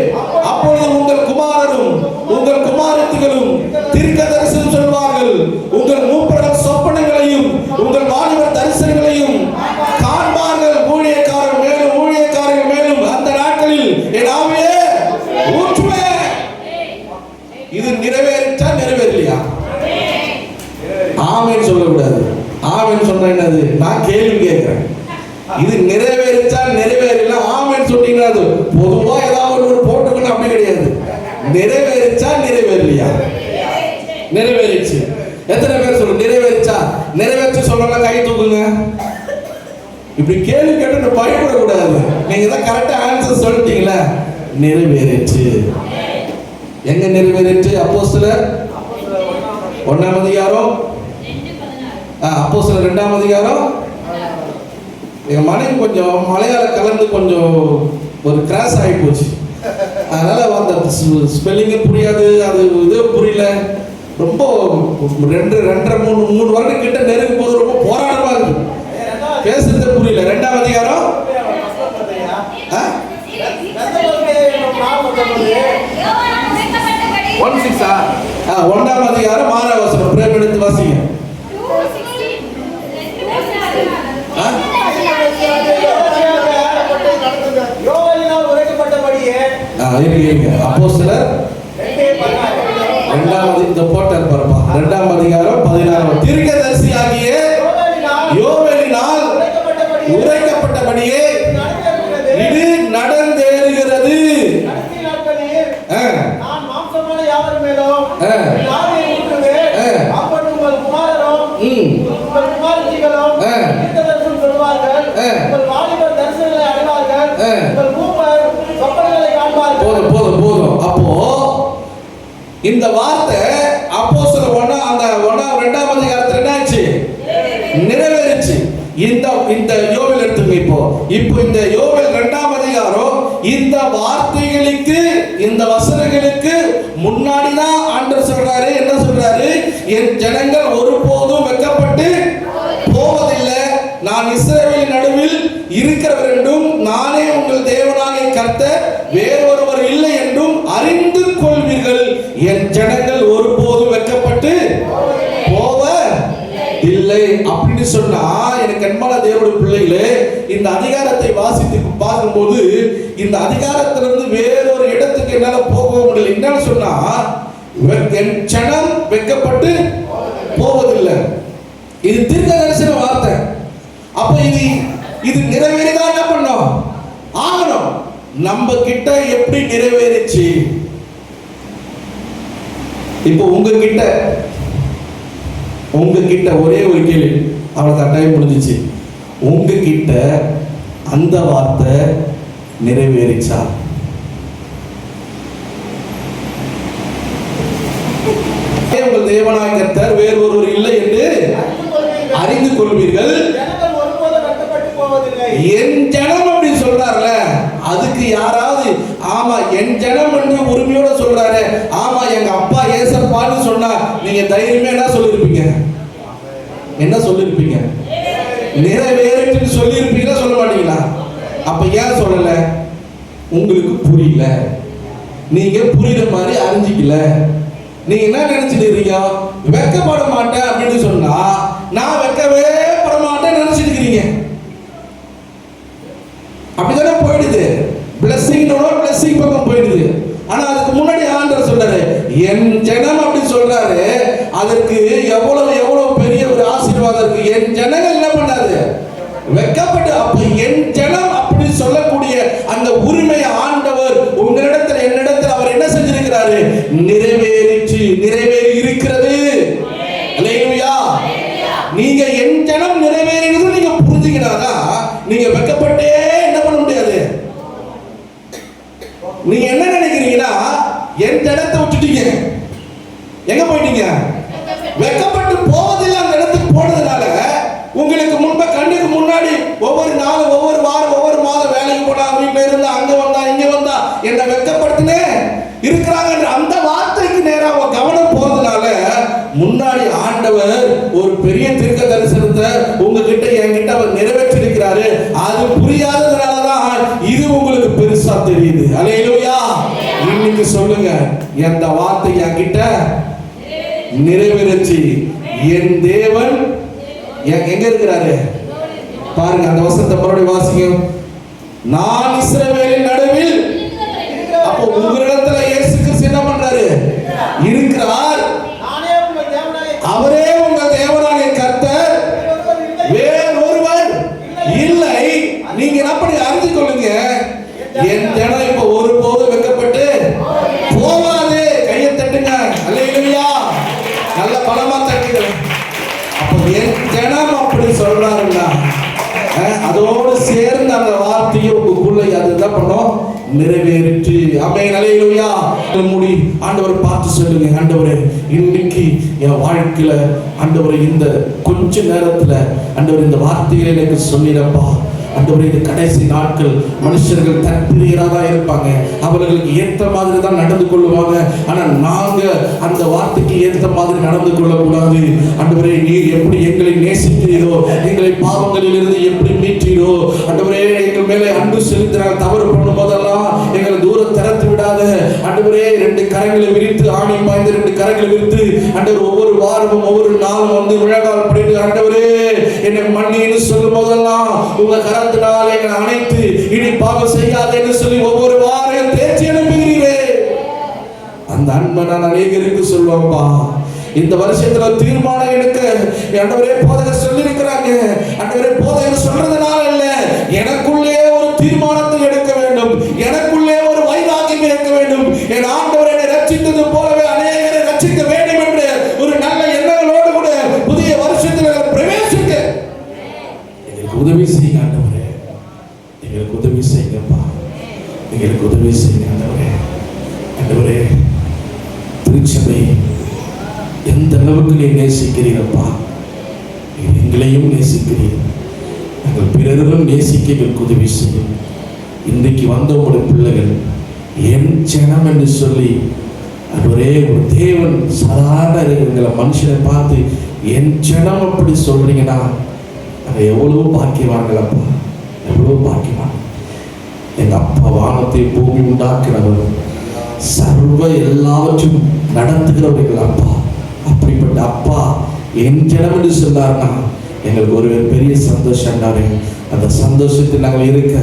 அப்பொழுது உங்கள் குமாரரும் உங்கள் குமாரத்திகளும் தீர்க்க தரிசனம் சொல்வார்கள். உங்கள் மூப்பர்கள் சொப்பனங்களையும் உங்கள் வாலிபர் தரிசனங்களையும் காண்பார்கள். ஊழியக்காரர் மேலும் ஊழியக்காரர்கள் மேலும் அந்த நாட்களில் என் ஆவியை ஊற்றுவேன். இது நிறைவேறிச்சா நிறைவேறலையா? ஆமென் சொல்லக்கூடாது. ஆமென் சொன்னா என்னது? நான் கேள்வி கேட்கிறேன். இது நிறைவேறிச்சா நிறைவேறல? ஆமென் சொன்னீங்கன்னா அது பொதுவா ஏதாவது ஒரு போட்டுக்கணும் அப்படி கிடையாது. நிறைவேறிச்சா நிறைவேறலையா? நிறைவேறிச்சு. எத்தனை பேர் சொல்லுங்க நிறைவேறிச்சா? நிறைவேற்றி சொல்லலாம், கை தூக்குங்க. இப்படி கேள்வி கேட்டு பயப்படக்கூடாது. நீங்க தான் கரெக்டா ஆன்சர் சொல்லிட்டீங்களா? நிறைவேறிச்சு. எங்க நிறைவேறிச்சு? அப்போஸ்தலர் 1ஆம் அதிகாரம், அப்போஸ்தலர் 2ஆம் அதிகாரம். எங்க மனைவி கொஞ்சம் மலையாள கலந்து கொஞ்சம் ஒரு கிராஸ் ஆகி போச்சு. அதனால அந்த ஸ்பெல்லிங்கும் புரியாது, அது இது புரியல. ரொம்ப 2.5-3 வருடம் கிட்ட நெருங்கும் போது ரொம்ப போராட்டமா இருக்கு, பேசுறது புரியல. 2ஆம் அதிகாரம் 1ஆம் அதிகாரம் 6ஆம் வசனம் பிரேம் எடுத்து வாசிங்க. அப்போஸ்தலர் 2ஆம் அதிகாரம் 16 தீர்க்கதரிசி ஆகிய யோவேலினால் உரைக்கப்பட்டபடியே இது நடந்தேறுகிறது. போதும். அப்போ இந்த வார்த்தை அப்போஸ்தலர் 2ஆம் அதிகாரத்துல என்ன ஆச்சு? நிறைவேறிச்சு. இந்த யோவேல் எடுத்துங்க. இப்போ இந்த யோவேல் 2ஆம் அதிகாரம் இந்த வார்த்தைகளுக்கு, இந்த வசனங்களுக்கு முன்னாடிதான் ஆண்டவர் சொல்றாரு. என்ன சொல்றாரு? என் ஜனங்கள் ஒருபோதும் வெட்கப்பட்டு போவதில்லை, நான் இஸ்ரவேலின் நடுவில் இருக்கிறவர் என்றும் நானே உங்கள் தேவனாகிய கர்த்தர் வேறொருவர் இல்லை என்றும் அறிந்து கொள்வீர்கள். என் ஜனங்கள் ஒருபோதும் வெட்கப்பட்டு போவ இல்லை அப்படின்னு சொன்னா, எனக்கு அன்பான தேவனுடைய பிள்ளைகளே, இந்த அதிகாரத்தை வாசித்து பார்க்கும்போது இந்த அதிகாரத்திலிருந்து வேறொரு இடத்துக்கு என்னால போக முடியல. என்னன்னு சொன்னா, என் ஜனம் வெட்கப்பட்டு போவதில்லை. இது தீர்க்கதரிசன வார்த்தை. அப்ப இது நிறைவேறிதான் என்ன பண்ணோம் ஆகணும். நம்ம கிட்ட எப்படி நிறைவேறிச்சு? இப்போ உங்ககிட்ட ஒரே ஒரு கேள்வி, அவ்வளவுதான், டைம் முடிஞ்சிச்சு. உங்ககிட்ட அந்த வார்த்தை நிறைவேறிச்சா? உங்கள் தேவனாகிய கர்த்தர் வேறு ஒருவர் இல்லை என்று அறிந்து கொள்வீர்கள். என் ஜனம் அப்படி சொல்றாருல, அதுக்கு யாராவது ஆமா என் ஜனம் என்று உரிமையோட சொல்றாரு, ஆமா எங்க அப்பா ஏசப்பான்னு சொன்னா நீங்க தைரியமே என்ன சொல்லிருப்பீங்க? நிறைவேறிட்டு சொல்லிருப்பீங்களா? சொல்ல மாட்டீங்களா? அப்ப ஏன் சொல்லல? உங்களுக்கு புரியல, நீங்க புரியுற மாதிரி அறிஞ்சிக்கல. நீங்க என்ன நினைச்சிட்டு இருக்கீங்க? வெட்கப்பட மாட்டேன் அப்படின்னு சொன்னா நான் வெட்கவே பட மாட்டேன் நினைச்சிட்டு இருக்கீங்க. அப்படிதானே போயிடுது. பிளஸிங் பக்கம் போயிடுது. ஆனா அதுக்கு முன்னாடி ஆண்டவர் சொல்றாரு, என் ஜனம் அப்படி சொல்றாரு. அதற்கு எவ்வளவு பெரிய ஒரு ஆசீர்வாதம் இருக்கு. என் ஜனங்கள் என்ன பண்ணாது? வெட்கப்பட்டு. அப்ப என் ஜனம் அப்படி சொல்லக்கூடிய அந்த உரிமையை ஆண்டவர் உங்களிடத்தில் என்னிடத்தில் அவர் என்ன செஞ்சிருக்கிறாரு? நிறைவேறி இருக்கிறது. அல்லேலூயா. நீங்க என் ஜனம் நிறைவேறினது நீங்க புரிஞ்சுக்கினாதான் நீங்க வெட்கப்பட்டே என்ன பண்ண முடியாது. நீங்க என்ன நினைக்கிறீங்கன்னா, என் ஜனத்தை விட்டுட்டீங்க, எங்க போயிட்டீங்க? வெட்கப்பட்டு போவதில்லை. அந்த இடத்துக்கு போனதுனால உங்களுக்கு கண்ணுக்கு முன்னாடி ஒவ்வொரு நாளும், ஒவ்வொரு வாரம், ஒவ்வொரு மாதம் வேலைக்கு போனா, வீட்டுல இருந்தா, அங்க வந்தா, இங்க வந்தா, என்ன வெட்கப்படுத்தினே இருக்கிறாங்க. அந்த வார்த்தைக்கு நேராக கவனம் போறதுனால முன்னாடி ஆண்டவர் ஒரு பெரிய தீர்க்க தரிசனத்தை உங்ககிட்ட என்கிட்ட அவர் நிறைவேற்றிருக்கிறாரு. அது புரியாததுனாலதான் இது உங்களுக்கு பெருசா தெரியுது. அல்லேலூயா. இன்னைக்கு சொல்லுங்க, இந்த வார்த்தை என்கிட்ட நிறைவேறிச்சு. என் தேவன் எங்க இருக்கிறாரு பாருங்க. அந்த வசனத்தை மறுபடியும் வாசிங்க. நான் இஸ்ரவேலின் நடுவில். அப்போ உங்களிடத்துல இயேசு கிறிஸ்து என்ன பண்றாரு? இருக்கிறார். அவரே உங்கள் தேவனாகிய கர்த்தர், வேறொருவர் இல்லை. நீங்க அப்படி அறிந்து கொள்ளுங்க. என் ஜனம் இப்ப ஒருபோது வெட்கப்பட்டு போவாது. கையை தட்டுங்க. அல்லேலூயா. நல்ல பலமா தட்டுங்க. அப்ப என் ஜனம் அப்படி சொல்றாருன்னா அதோடு சேர்ந்து அந்த வார்த்தையை உங்களுக்குள்ள அதுதான் பண்ணோம், நிறைவேறிட்டு. ஆமென். அல்லேலூயா. மூடி ஆண்டவரை பார்த்து சொல்லுங்க, ஆண்டவரே இன்னைக்கு என் வாழ்க்கையில ஆண்டவரே இந்த கொஞ்ச நேரத்துல ஆண்டவர் இந்த வார்த்தைகளை எனக்கு சொல்லிடப்பா. ஆண்டவரே இது கடைசி நாட்கள், மனுஷர்கள் தற்பிரியராக தான் இருப்பாங்க, அவர்களுக்கு ஏற்ற மாதிரி தான் நடந்து கொள்ளுவாங்க. ஆனா நாங்க அந்த வார்த்தைக்கு ஏற்ற மாதிரி நடந்து கொள்ளக்கூடாது. ஆண்டவரே நீர் எப்படி எங்களை நேசிக்கிறீரோ, எங்களை பாவங்களில் இருந்து எப்படி மீட்டீரோ, ஆண்டவரே எங்கள் மேலே அன்பு செலுத்தினால் தவறு பண்ணும் போதெல்லாம் எங்களை தூரம் திறத்து விடாத. ஆண்டவரே 2 கரங்களை விரித்து, ஆணி பாய்ந்து 2 கரங்களை விரித்து, ஆண்டவர் ஒவ்வொரு வாரமும் ஒவ்வொரு நாளும் வந்து முழங்கால் படிட்டு, ஆண்டவரே என்னை மன்னின்னு சொல்லும் போதெல்லாம் உங்க கரத்தினால் எங்களை அணைத்து இனி பாவம் செய்யாதேன்னு சொல்லி ஒவ்வொரு வாரம் தேர்ச்சி அனுப்புகிறீரே. அந்த அன்பை நான் அநேகருக்கு சொல்லுவேன்ப்பா. இந்த வருஷத்துல தீர்மானம் எடுக்க ஆண்டவரே போதகர் சொல்லி இருக்கிறாங்க. ஆண்டவரே போதகர் சொல்றதுனால இல்ல, எனக்குள்ளே ஒரு தீர்மானத்தை எடுக்க வேண்டும், எனக்குள்ளே ஒரு வைராக்கியம் இருக்க வேண்டும். என் ஆண்டவர் என்னை ரட்சித்தது போலவே அநேகரை ரட்சிக்க வேண்டும் என்று ஒரு நல்ல எண்ணங்களோடு கூட புதிய வருஷத்துல பிரவேசிக்க எங்களுக்கு உதவி செய்யுங்க ஆண்டவரே. எங்களுக்கு உதவி செய்யுங்கப்பா, எங்களுக்கு உதவி செய்யுங்க ஆண்டவரே. ஆண்டவரே திருச்சபை எந்த அளவுக்கு நீ நேசிக்கிறீரப்பா, எங்களையும் நேசிக்கிறீர், எங்கள் பிறரும் நேசிக்க எங்களுக்கு உதவி செய்யும். இன்றைக்கு வந்த உங்களுடைய பிள்ளைகள் என் ஜனம் என்று சொல்லி, ஒரே ஒரு தேவன் சாதாரண எங்களை மனுஷனை பார்த்து என் ஜனம் அப்படி சொல்றீங்கன்னா நாங்கள் எவ்வளவு பாக்கியவான்களப்பா, எவ்வளவு பாக்கியவான். எங்க அப்பா வானத்தை பூமி உண்டாக்குறவர், சர்வ எல்லாவற்றையும் நடத்துகிறவர்கள் அப்பா. அப்படிப்பட்ட அப்பா என் ஜனம் என்று சொன்னார்னா எங்களுக்கு ஒரு பெரிய சந்தோஷம் தானே. அந்த சந்தோஷத்தில் நாங்கள் இருக்க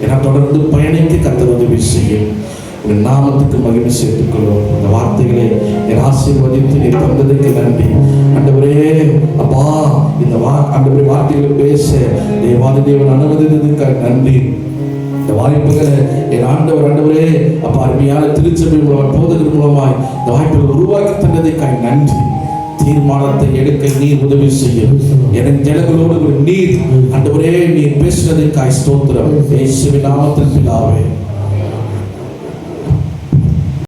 என தொடர்ந்து பயணிக்க கர்த்தர் உதவி செய்யும். உங்கள் நாமத்துக்கு மகிமை சேர்த்துக் கொள்வோம். இந்த வார்த்தைகளை என் ஆசீர்வதித்து நீ தந்ததுக்கு நன்றி ஆண்டவரே. அப்பா இந்த ஆண்டவரே வார்த்தைகளை பேச தேவாதி தேவன் அனுமதித்ததுக்காக நன்றி. இந்த வாய்ப்புகளை என் ஆண்டவரே அப்பா அருமையான திருச்சபை மூலமாக போதகர் மூலமாய் இந்த வாய்ப்புகளை உருவாக்கி தந்ததுக்காக நன்றி. தீர்மானத்தை எடுக்க நீர் உதவி செய்யும். என் ஜனங்களோடு ஒரு நீர் ஆண்டவரே நீர் பேசுவதற்காக ஸ்தோத்திரம். இயேசுவின் நாமத்தில் பிதாவே.